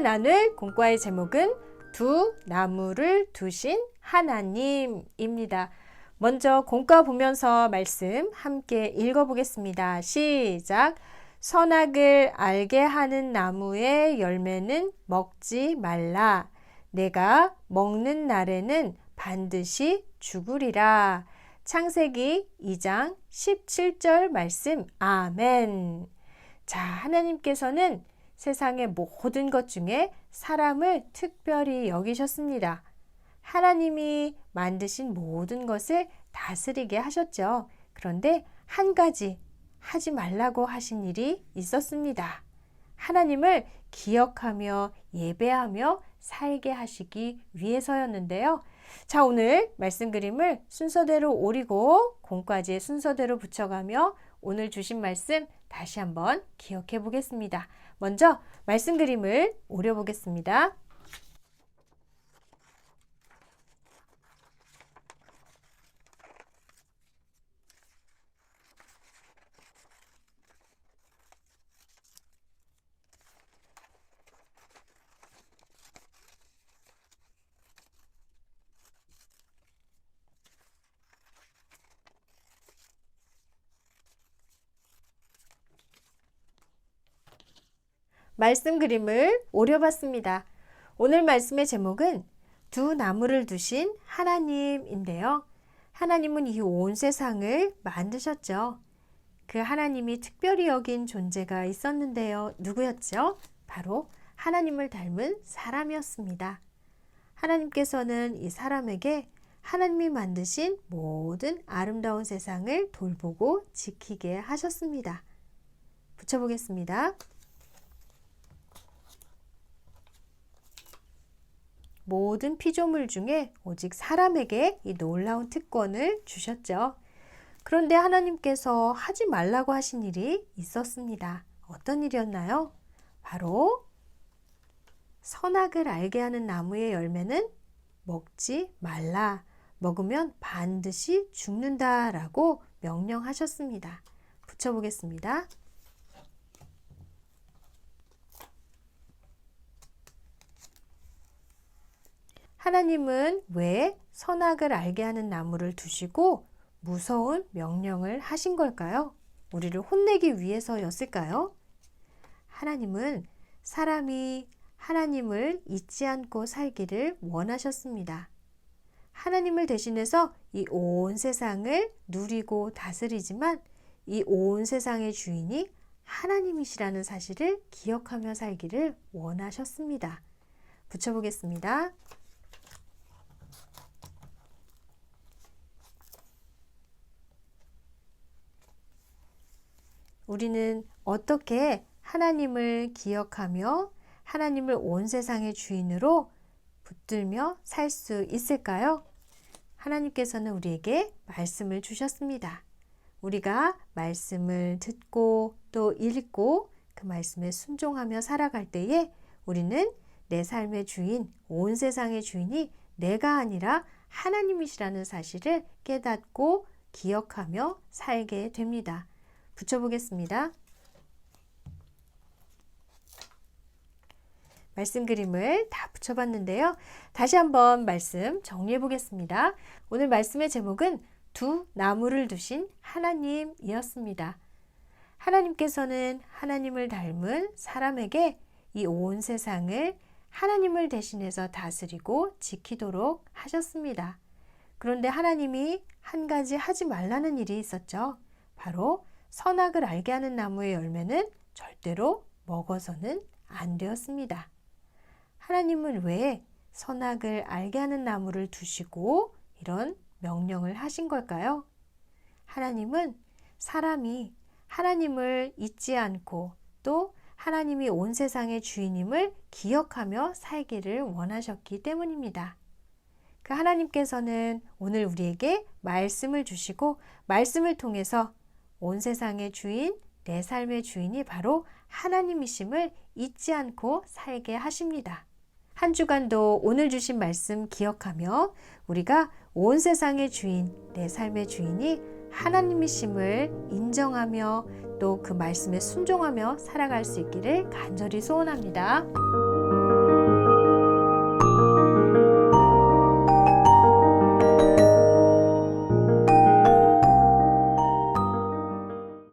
나눌 공과의 제목은 두 나무를 두신 하나님입니다. 먼저 공과 보면서 말씀 함께 읽어보겠습니다. 시작! 선악을 알게 하는 나무의 열매는 먹지 말라. 내가 먹는 날에는 반드시 죽으리라. 창세기 2장 17절 말씀. 아멘. 자, 하나님께서는 세상의 모든 것 중에 사람을 특별히 여기셨습니다. 하나님이 만드신 모든 것을 다스리게 하셨죠. 그런데 한 가지 하지 말라고 하신 일이 있었습니다. 하나님을 기억하며 예배하며 살게 하시기 위해서였는데요. 자, 오늘 말씀 그림을 순서대로 오리고 공과지에 순서대로 붙여가며 오늘 주신 말씀 다시 한번 기억해 보겠습니다. 먼저 말씀 그림을 오려보겠습니다. 말씀 그림을 오려봤습니다. 오늘 말씀의 제목은 두 나무를 두신 하나님인데요. 하나님은 이 온 세상을 만드셨죠. 그 하나님이 특별히 여긴 존재가 있었는데요. 누구였죠? 바로 하나님을 닮은 사람이었습니다. 하나님께서는 이 사람에게 하나님이 만드신 모든 아름다운 세상을 돌보고 지키게 하셨습니다. 붙여보겠습니다. 모든 피조물 중에 오직 사람에게 이 놀라운 특권을 주셨죠. 그런데 하나님께서 하지 말라고 하신 일이 있었습니다. 어떤 일이었나요? 바로 선악을 알게 하는 나무의 열매는 먹지 말라. 먹으면 반드시 죽는다라고 명령하셨습니다. 붙여보겠습니다. 하나님은 왜 선악을 알게 하는 나무를 두시고 무서운 명령을 하신 걸까요? 우리를 혼내기 위해서였을까요? 하나님은 사람이 하나님을 잊지 않고 살기를 원하셨습니다. 하나님을 대신해서 이 온 세상을 누리고 다스리지만 이 온 세상의 주인이 하나님이시라는 사실을 기억하며 살기를 원하셨습니다. 붙여보겠습니다. 우리는 어떻게 하나님을 기억하며 하나님을 온 세상의 주인으로 붙들며 살 수 있을까요? 하나님께서는 우리에게 말씀을 주셨습니다. 우리가 말씀을 듣고 또 읽고 그 말씀에 순종하며 살아갈 때에 우리는 내 삶의 주인, 온 세상의 주인이 내가 아니라 하나님이시라는 사실을 깨닫고 기억하며 살게 됩니다. 붙여보겠습니다. 말씀 그림을 다 붙여봤는데요. 다시 한번 말씀 정리해 보겠습니다. 오늘 말씀의 제목은 두 나무를 두신 하나님이었습니다. 하나님께서는 하나님을 닮은 사람에게 이 온 세상을 하나님을 대신해서 다스리고 지키도록 하셨습니다. 그런데 하나님이 한 가지 하지 말라는 일이 있었죠. 바로 선악을 알게 하는 나무의 열매는 절대로 먹어서는 안 되었습니다. 하나님은 왜 선악을 알게 하는 나무를 두시고 이런 명령을 하신 걸까요? 하나님은 사람이 하나님을 잊지 않고 또 하나님이 온 세상의 주인임을 기억하며 살기를 원하셨기 때문입니다. 그 하나님께서는 오늘 우리에게 말씀을 주시고 말씀을 통해서 온 세상의 주인, 내 삶의 주인이 바로 하나님이심을 잊지 않고 살게 하십니다. 한 주간도 오늘 주신 말씀 기억하며 우리가 온 세상의 주인, 내 삶의 주인이 하나님이심을 인정하며 또 그 말씀에 순종하며 살아갈 수 있기를 간절히 소원합니다.